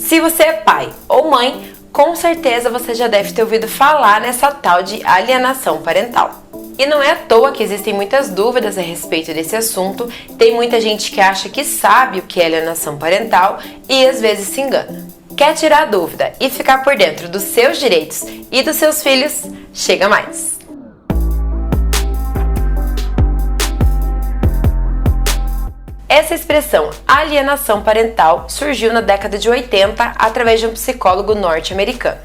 Se você é pai ou mãe, com certeza você já deve ter ouvido falar nessa tal de alienação parental. E não é à toa que existem muitas dúvidas a respeito desse assunto, tem muita gente que acha que sabe o que é alienação parental e às vezes se engana. Quer tirar a dúvida e ficar por dentro dos seus direitos e dos seus filhos? Chega mais! Essa expressão alienação parental surgiu na década de 80 através de um psicólogo norte-americano.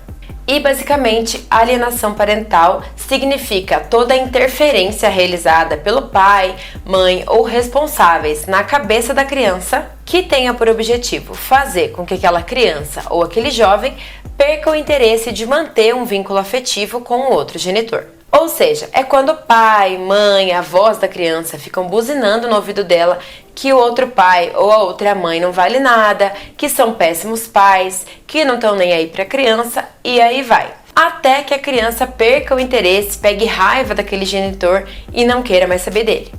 E basicamente, alienação parental significa toda a interferência realizada pelo pai, mãe ou responsáveis na cabeça da criança que tenha por objetivo fazer com que aquela criança ou aquele jovem perca o interesse de manter um vínculo afetivo com o outro genitor. Ou seja, é quando o pai, mãe, avós da criança ficam buzinando no ouvido dela que o outro pai ou a outra mãe não vale nada, que são péssimos pais, que não estão nem aí para a criança e aí vai. Até que a criança perca o interesse, pegue raiva daquele genitor e não queira mais saber dele.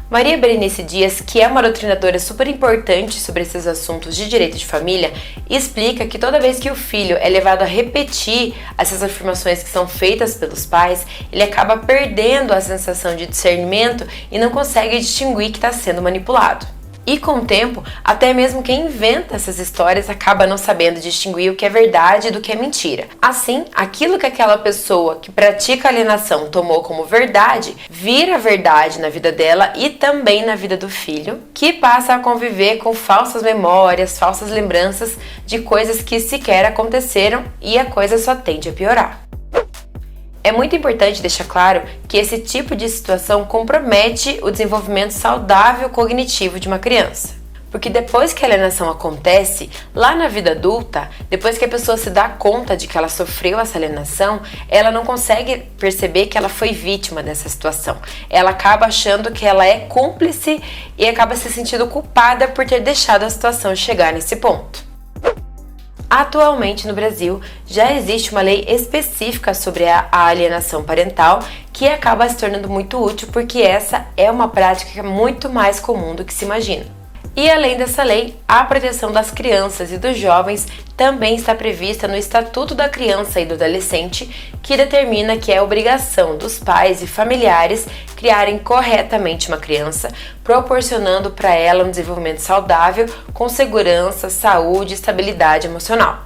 Maria Berenice Dias, que é uma doutrinadora super importante sobre esses assuntos de direito de família, explica que toda vez que o filho é levado a repetir essas afirmações que são feitas pelos pais, ele acaba perdendo a sensação de discernimento e não consegue distinguir que está sendo manipulado. E com o tempo, até mesmo quem inventa essas histórias acaba não sabendo distinguir o que é verdade do que é mentira. Assim, aquilo que aquela pessoa que pratica alienação tomou como verdade, vira verdade na vida dela e também na vida do filho, que passa a conviver com falsas memórias, falsas lembranças de coisas que sequer aconteceram e a coisa só tende a piorar. É muito importante deixar claro que esse tipo de situação compromete o desenvolvimento saudável cognitivo de uma criança. Porque depois que a alienação acontece, lá na vida adulta, depois que a pessoa se dá conta de que ela sofreu essa alienação, ela não consegue perceber que ela foi vítima dessa situação. Ela acaba achando que ela é cúmplice e acaba se sentindo culpada por ter deixado a situação chegar nesse ponto. Atualmente no Brasil já existe uma lei específica sobre a alienação parental que acaba se tornando muito útil porque essa é uma prática muito mais comum do que se imagina. E além dessa lei, a proteção das crianças e dos jovens também está prevista no Estatuto da Criança e do Adolescente, que determina que é obrigação dos pais e familiares criarem corretamente uma criança, proporcionando para ela um desenvolvimento saudável, com segurança, saúde e estabilidade emocional.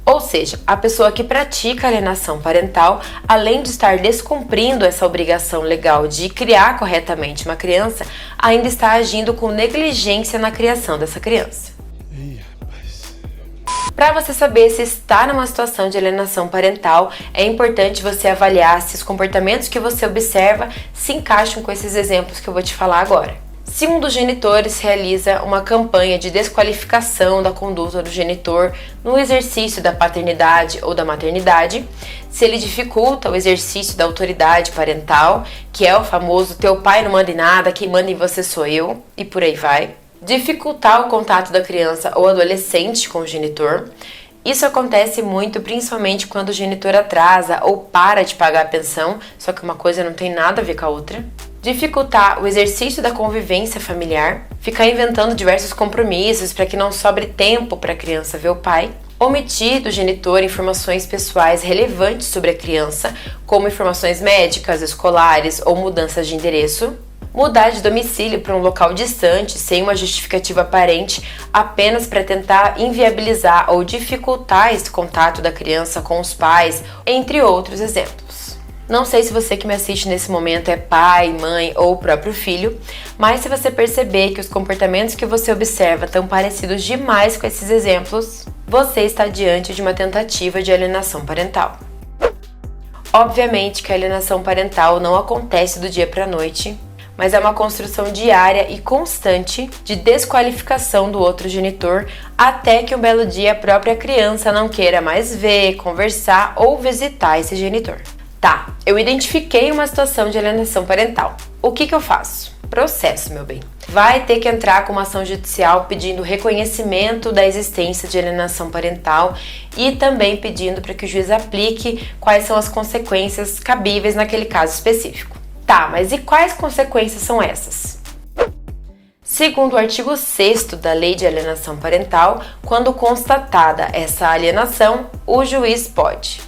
Ou seja, a pessoa que pratica alienação parental, além de estar descumprindo essa obrigação legal de criar corretamente uma criança, ainda está agindo com negligência na criação dessa criança. Para você saber se está numa situação de alienação parental, é importante você avaliar se os comportamentos que você observa se encaixam com esses exemplos que eu vou te falar agora. Se um dos genitores realiza uma campanha de desqualificação da conduta do genitor no exercício da paternidade ou da maternidade, se ele dificulta o exercício da autoridade parental, que é o famoso teu pai não manda em nada, quem manda em você sou eu, e por aí vai, dificultar o contato da criança ou adolescente com o genitor. Isso acontece muito, principalmente quando o genitor atrasa ou para de pagar a pensão, só que uma coisa não tem nada a ver com a outra. Dificultar o exercício da convivência familiar, ficar inventando diversos compromissos para que não sobre tempo para a criança ver o pai, omitir do genitor informações pessoais relevantes sobre a criança, como informações médicas, escolares ou mudanças de endereço, mudar de domicílio para um local distante sem uma justificativa aparente apenas para tentar inviabilizar ou dificultar esse contato da criança com os pais, entre outros exemplos. Não sei se você que me assiste nesse momento é pai, mãe ou o próprio filho, mas se você perceber que os comportamentos que você observa estão parecidos demais com esses exemplos, você está diante de uma tentativa de alienação parental. Obviamente que a alienação parental não acontece do dia para a noite, mas é uma construção diária e constante de desqualificação do outro genitor até que um belo dia a própria criança não queira mais ver, conversar ou visitar esse genitor. Tá, eu identifiquei uma situação de alienação parental. O que eu faço? Processo, meu bem. Vai ter que entrar com uma ação judicial pedindo reconhecimento da existência de alienação parental e também pedindo para que o juiz aplique quais são as consequências cabíveis naquele caso específico. Tá, mas e quais consequências são essas? Segundo o artigo 6º da Lei de Alienação Parental, quando constatada essa alienação, o juiz pode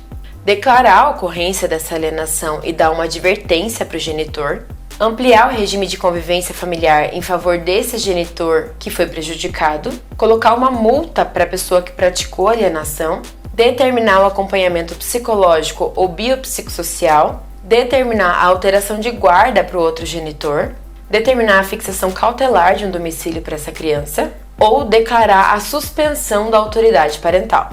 declarar a ocorrência dessa alienação e dar uma advertência para o genitor, ampliar o regime de convivência familiar em favor desse genitor que foi prejudicado, colocar uma multa para a pessoa que praticou a alienação, determinar o acompanhamento psicológico ou biopsicossocial, determinar a alteração de guarda para o outro genitor, determinar a fixação cautelar de um domicílio para essa criança ou declarar a suspensão da autoridade parental.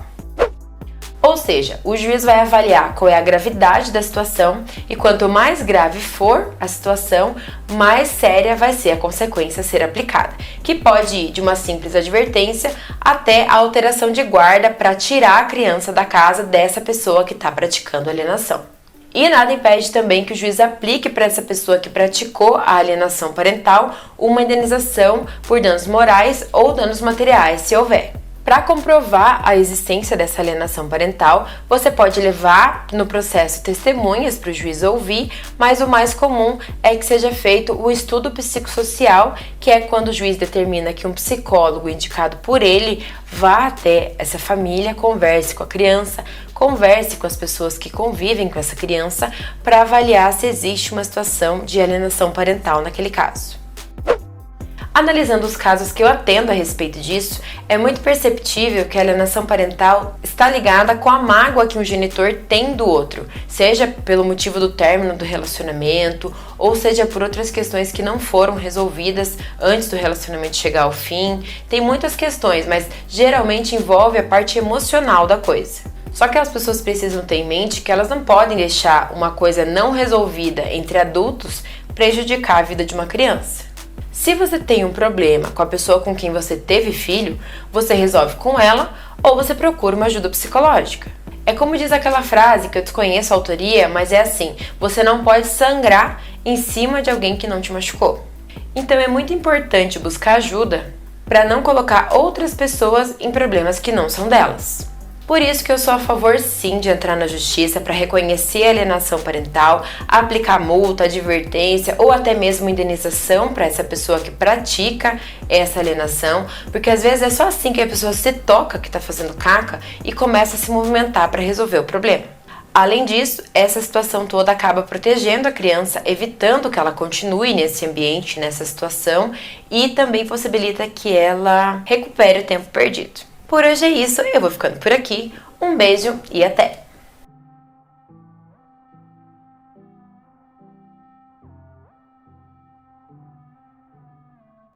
Ou seja, o juiz vai avaliar qual é a gravidade da situação e quanto mais grave for a situação, mais séria vai ser a consequência a ser aplicada, que pode ir de uma simples advertência até a alteração de guarda para tirar a criança da casa dessa pessoa que está praticando alienação. E nada impede também que o juiz aplique para essa pessoa que praticou a alienação parental uma indenização por danos morais ou danos materiais, se houver. Para comprovar a existência dessa alienação parental, você pode levar no processo testemunhas para o juiz ouvir, mas o mais comum é que seja feito o estudo psicossocial, que é quando o juiz determina que um psicólogo indicado por ele vá até essa família, converse com a criança, converse com as pessoas que convivem com essa criança para avaliar se existe uma situação de alienação parental naquele caso. Analisando os casos que eu atendo a respeito disso, é muito perceptível que a alienação parental está ligada com a mágoa que um genitor tem do outro, seja pelo motivo do término do relacionamento, ou seja por outras questões que não foram resolvidas antes do relacionamento chegar ao fim. Tem muitas questões, mas geralmente envolve a parte emocional da coisa. Só que as pessoas precisam ter em mente que elas não podem deixar uma coisa não resolvida entre adultos prejudicar a vida de uma criança. Se você tem um problema com a pessoa com quem você teve filho, você resolve com ela ou você procura uma ajuda psicológica. É como diz aquela frase que eu desconheço a autoria, mas é assim: você não pode sangrar em cima de alguém que não te machucou. Então é muito importante buscar ajuda para não colocar outras pessoas em problemas que não são delas. Por isso que eu sou a favor sim de entrar na justiça para reconhecer a alienação parental, aplicar multa, advertência ou até mesmo indenização para essa pessoa que pratica essa alienação, porque às vezes é só assim que a pessoa se toca que está fazendo caca e começa a se movimentar para resolver o problema. Além disso, essa situação toda acaba protegendo a criança, evitando que ela continue nesse ambiente, nessa situação, e também possibilita que ela recupere o tempo perdido. Por hoje é isso, eu vou ficando por aqui. Um beijo e até!